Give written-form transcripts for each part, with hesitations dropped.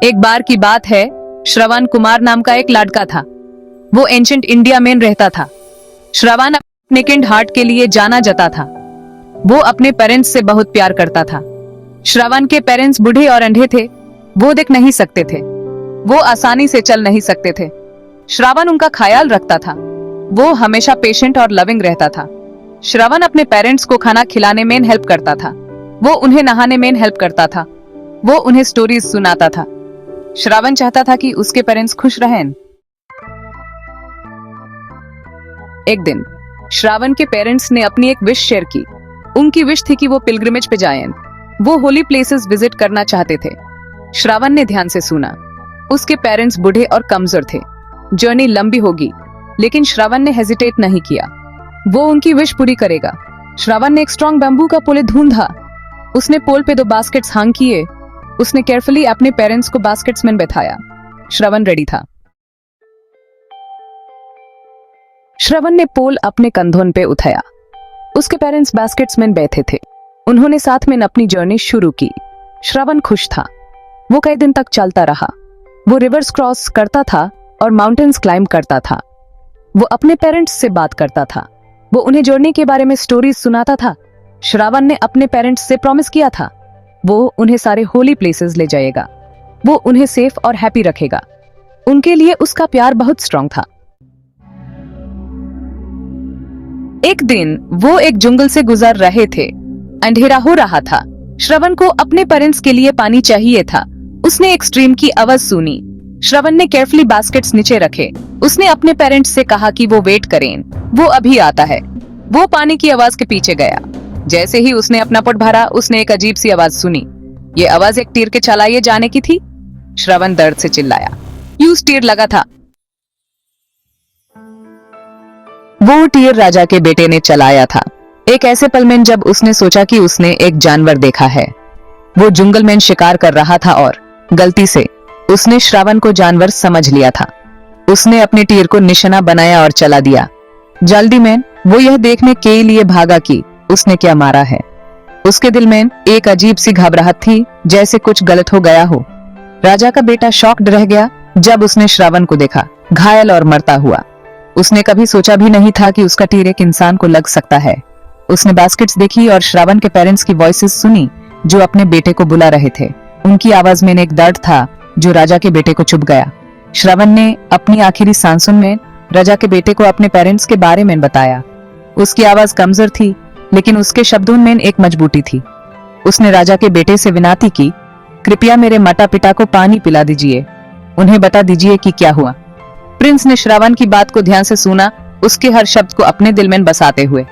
एक बार की बात है, श्रवण कुमार नाम का एक लड़का था। वो एंशिएंट इंडिया में रहता था। श्रवण अपने काइंड हार्ट के लिए जाना जाता था। वो अपने पेरेंट्स से बहुत प्यार करता था। श्रवण के पेरेंट्स बूढ़े और अंधे थे। वो देख नहीं सकते थे। वो आसानी से चल नहीं सकते थे। श्रवण उनका ख्याल रखता था। वो हमेशा पेशेंट और लविंग रहता था। श्रवण अपने पेरेंट्स को खाना खिलाने में हेल्प करता था। वो उन्हें नहाने में हेल्प करता था। वो उन्हें स्टोरीज सुनाता था। श्रवण चाहता था कि उसके पेरेंट्स खुश रहें। एक दिन श्रवण के पेरेंट्स ने अपनी एक विश शेयर की। उनकी विश थी कि वो पिलग्रिमेज पे जाएं। वो होली प्लेसेस विजिट करना चाहते थे। श्रवण ने ध्यान से सुना। उसके पेरेंट्स बूढ़े और कमजोर थे। जर्नी लंबी होगी, लेकिन श्रवण ने हेजिटेट नहीं किया। वो उनकी विश पूरी करेगा। श्रवण ने एक स्ट्रॉन्ग बैम्बू का पोल ढूंढा। उसने पोल पे 2 बास्केट्स हैंग किए। उसने केयरफुली अपने पेरेंट्स को बास्केट्स में बैठाया। श्रवण रेडी था। श्रवण ने पोल अपने कंधों पे उठाया। उसके पेरेंट्स बास्केट्स में बैठे थे। उन्होंने साथ में अपनी जर्नी शुरू की। श्रवण खुश था। वो कई दिन तक चलता रहा। वो रिवर्स क्रॉस करता था और माउंटेन्स क्लाइंब करता था। वो अपने पेरेंट्स से बात करता था। वो उन्हें जर्नी के बारे में स्टोरीज सुनाता था। श्रवण ने अपने पेरेंट्स से प्रॉमिस किया था वो उन्हें सारे होली प्लेसेस ले जाएगा। वो उन्हें सेफ और हैप्पी रखेगा। उनके लिए उसका प्यार बहुत स्ट्रॉन्ग था। एक दिन वो एक जंगल से गुजर रहे थे। अंधेरा हो रहा था। श्रवण को अपने पेरेंट्स के लिए पानी चाहिए था। उसने एक स्ट्रीम की आवाज सुनी। श्रवण ने केयरफुली बास्केट्स नीचे रखे। उसने अपने पेरेंट्स से कहा कि वो वेट करें, वो अभी आता है। वो पानी की आवाज के पीछे गया। जैसे ही उसने अपना पुट भरा, उसने एक अजीब सी आवाज सुनी। ये आवाज एक तीर के चलाए जाने की थी। श्रवण दर्द से चिल्लाया। यूज तीर लगा था। वो तीर राजा के बेटे ने चलाया था। एक ऐसे पल में जब उसने सोचा कि उसने एक जानवर देखा है। वो जंगल में शिकार कर रहा था और गलती से उसने श्रवण को जानवर समझ लिया था। उसने अपने तीर को निशाना बनाया और चला दिया। जल्दी में वो यह देखने के लिए भागा कि उसने क्या मारा है। उसके दिल में एक अजीब सी घबराहट थी, जैसे कुछ गलत हो गया हो। राजा का बेटा शॉक्ड रह गया जब उसने श्रवण को देखा, घायल और मरता हुआ। उसने कभी सोचा भी नहीं था कि उसका तीर एक इंसान को लग सकता है। उसने बास्केट्स देखी और श्रवण के पेरेंट्स की वॉइसेस सुनी जो अपने बेटे को बुला रहे थे। उनकी आवाज में एक दर्द था जो राजा के बेटे को चुभ गया। श्रवण ने अपनी आखिरी सांसों में राजा के बेटे को अपने पेरेंट्स के बारे में बताया। उसकी आवाज कमजोर थी, लेकिन उसके शब्दों में एक मजबूती थी। उसने राजा के बेटे से विनती की, कृपया मेरे माता पिता को पानी पिला दीजिए। उन्हें बता दीजिए कि क्या हुआ। प्रिंस ने श्रवण की बात को ध्यान से सुना, उसके हर शब्द को अपने दिल में बसाते हुए।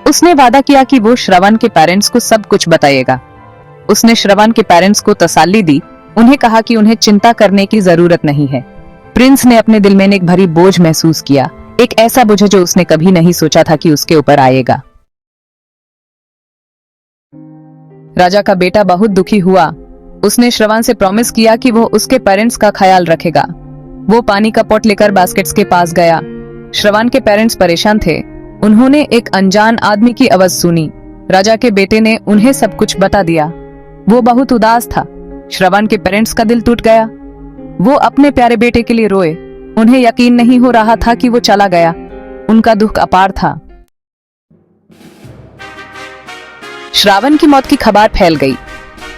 उसने वादा किया कि वो श्रवण के पेरेंट्स को सब कुछ बताएगा। उसने श्रवण के पेरेंट्स को तसल्ली दी। उन्हें कहा कि उन्हें चिंता करने की जरूरत नहीं है। प्रिंस ने अपने दिल में एक भारी बोझ महसूस किया, एक ऐसा बोझ जो उसने कभी नहीं सोचा था कि उसके ऊपर आएगा। राजा का बेटा बहुत दुखी हुआ। उसने श्रवण से प्रॉमिस किया कि वो उसके पेरेंट्स का ख्याल रखेगा। वो पानी का पॉट लेकर बास्केट्स के पास गया। श्रवण के पेरेंट्स परेशान थे। उन्होंने एक अनजान आदमी की आवाज सुनी। राजा के बेटे ने उन्हें सब कुछ बता दिया। वो बहुत उदास था। श्रवण के पेरेंट्स का दिल टूट गया। वो अपने प्यारे बेटे के लिए रोए। उन्हें यकीन नहीं हो रहा था कि वो चला गया। उनका दुख अपार था। श्रवण की मौत की खबर फैल गई।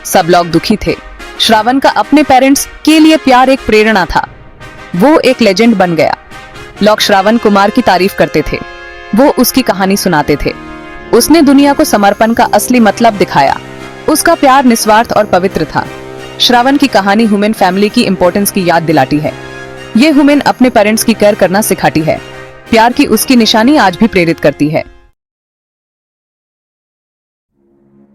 सब लोग दुखी थे। श्रवण का अपने पेरेंट्स के लिए प्यार एक प्रेरणा था। वो एक लेजेंड बन गया। लोग श्रवण कुमार की तारीफ करते थे। वो उसकी कहानी सुनाते थे। उसने दुनिया को समर्पण का असली मतलब दिखाया। उसका प्यार निस्वार्थ और पवित्र था। श्रवण की कहानी ह्यूमन फैमिली की इंपॉर्टेंस की याद दिलाती है। ये ह्यूमन अपने पेरेंट्स की केयर करना सिखाती है। प्यार की उसकी निशानी आज भी प्रेरित करती है।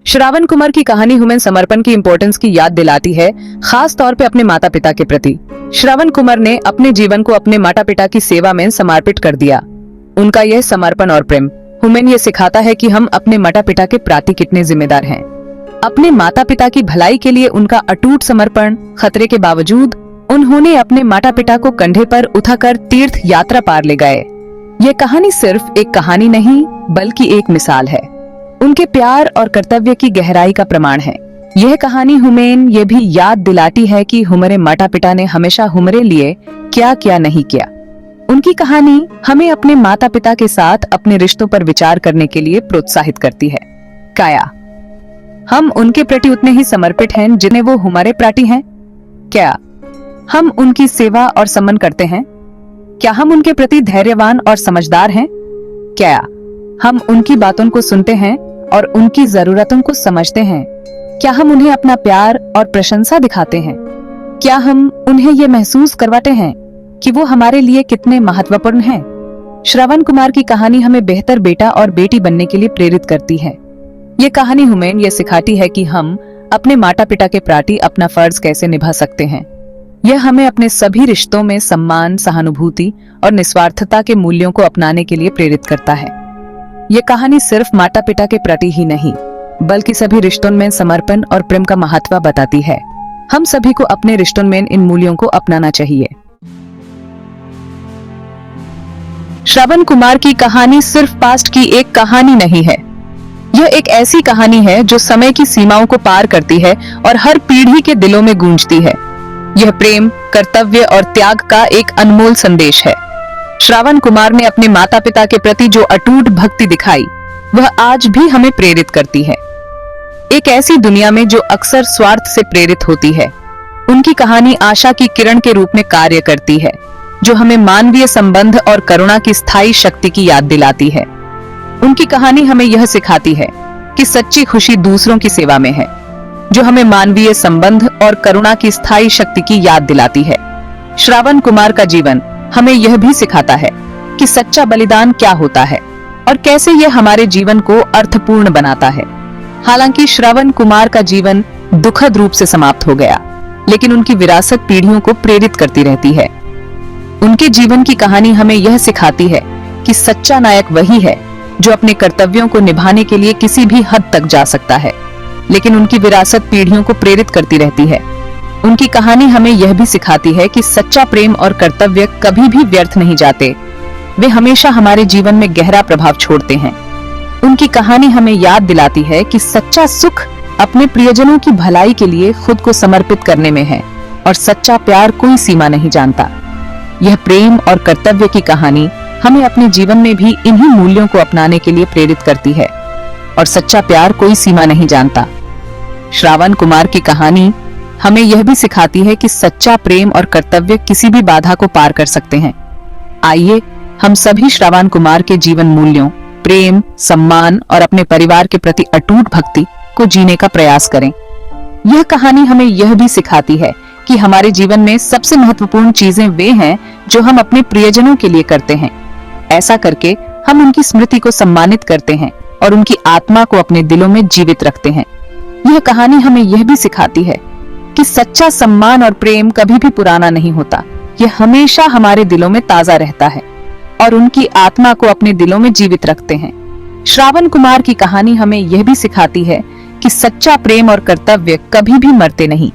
श्रवण कुमार की कहानी ह्यूमन समर्पण की इंपॉर्टेंस की याद दिलाती है, खास तौर पे अपने माता पिता के प्रति। श्रवण कुमार ने अपने जीवन को अपने माता पिता की सेवा में समर्पित कर दिया। उनका यह समर्पण और प्रेम ह्यूमन ये सिखाता है कि हम अपने माता पिता के प्रति कितने जिम्मेदार हैं। अपने माता पिता की भलाई के लिए उनका अटूट समर्पण, खतरे के बावजूद उन्होंने अपने माता पिता को कंधे पर उठाकर तीर्थ यात्रा पार ले गए। ये कहानी सिर्फ एक कहानी नहीं, बल्कि एक मिसाल है। उनके प्यार और कर्तव्य की गहराई का प्रमाण है। यह कहानी हमें यह भी याद दिलाती है कि हमारे माता पिता ने हमेशा हमारे लिए क्या क्या नहीं किया। उनकी कहानी हमें अपने माता पिता के साथ अपने रिश्तों पर विचार करने के लिए प्रोत्साहित करती है। क्या हम उनके प्रति उतने ही समर्पित हैं जितने वो हमारे प्रति हैं? क्या हम उनकी सेवा और सम्मान करते हैं? क्या हम उनके प्रति धैर्यवान और समझदार हैं? क्या हम उनकी बातों को सुनते हैं और उनकी जरूरतों को समझते हैं? क्या हम उन्हें अपना प्यार और प्रशंसा दिखाते हैं? क्या हम उन्हें यह महसूस करवाते हैं कि वो हमारे लिए कितने महत्वपूर्ण हैं? श्रवण कुमार की कहानी हमें बेहतर बेटा और बेटी बनने के लिए प्रेरित करती है। ये कहानी हमें यह सिखाती है कि हम अपने माता पिता के प्रति अपना फर्ज कैसे निभा सकते हैं। यह हमें अपने सभी रिश्तों में सम्मान, सहानुभूति और निस्वार्थता के मूल्यों को अपनाने के लिए प्रेरित करता है। यह कहानी सिर्फ माता पिता के प्रति ही नहीं बल्कि सभी रिश्तों में समर्पण और प्रेम का महत्व बताती है। हम सभी को अपने रिश्तों में इन मूल्यों को अपनाना चाहिए। श्रवण कुमार की कहानी सिर्फ पास्ट की एक कहानी नहीं है। यह एक ऐसी कहानी है जो समय की सीमाओं को पार करती है और हर पीढ़ी के दिलों में गूंजती है। यह प्रेम, कर्तव्य और त्याग का एक अनमोल संदेश है। श्रवण कुमार ने अपने माता पिता के प्रति जो अटूट भक्ति दिखाई वह आज भी हमें प्रेरित करती है। एक ऐसी दुनिया में जो अक्सर स्वार्थ से प्रेरित होती है, उनकी कहानी आशा की किरण के रूप में कार्य करती है, जो हमें मानवीय संबंध और करुणा की स्थायी शक्ति की याद दिलाती है। उनकी कहानी हमें यह सिखाती है कि सच्ची खुशी दूसरों की सेवा में है, जो हमें मानवीय संबंध और करुणा की स्थायी शक्ति की याद दिलाती है। श्रवण कुमार का जीवन हमें यह भी सिखाता है कि सच्चा बलिदान क्या होता है और कैसे यह हमारे जीवन को अर्थपूर्ण बनाता है। हालांकि श्रवण कुमार का जीवन दुखद रूप से समाप्त हो गया, लेकिन उनकी विरासत पीढ़ियों को प्रेरित करती रहती है। उनके जीवन की कहानी हमें यह सिखाती है कि सच्चा नायक वही है जो अपने कर्तव्यों को निभाने के लिए किसी भी हद तक जा सकता है, लेकिन उनकी विरासत पीढ़ियों को प्रेरित करती रहती है। उनकी कहानी हमें यह भी सिखाती है कि सच्चा प्रेम और कर्तव्य कभी भी व्यर्थ नहीं जाते, वे हमेशा हमारे जीवन में गहरा प्रभाव छोड़ते हैं। उनकी कहानी हमें याद दिलाती है कि सच्चा सुख अपने प्रियजनों की भलाई के लिए खुद को समर्पित करने में है और सच्चा प्यार कोई सीमा नहीं जानता। यह प्रेम और कर्तव्य की कहानी हमें अपने जीवन में भी इन्हीं मूल्यों को अपनाने के लिए प्रेरित करती है और सच्चा प्यार कोई सीमा नहीं जानता। श्रवण कुमार की कहानी हमें यह भी सिखाती है कि सच्चा प्रेम और कर्तव्य किसी भी बाधा को पार कर सकते हैं। आइए हम सभी श्रवण कुमार के जीवन मूल्यों, प्रेम, सम्मान और अपने परिवार के प्रति अटूट भक्ति को जीने का प्रयास करें। यह कहानी हमें यह भी सिखाती है कि हमारे जीवन में सबसे महत्वपूर्ण चीजें वे हैं जो हम अपने प्रियजनों के लिए करते हैं। ऐसा करके हम उनकी स्मृति को सम्मानित करते हैं और उनकी आत्मा को अपने दिलों में जीवित रखते हैं। यह कहानी हमें यह भी सिखाती है कि सच्चा सम्मान और प्रेम कभी भी पुराना नहीं होता, यह हमेशा हमारे दिलों में ताजा रहता है और उनकी आत्मा को अपने दिलों में जीवित रखते हैं। श्रवण कुमार की कहानी हमें यह भी सिखाती है कि सच्चा प्रेम और कर्तव्य कभी भी मरते नहीं,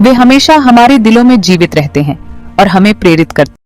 वे हमेशा हमारे दिलों में जीवित रहते हैं और हमें प्रेरित करते हैं।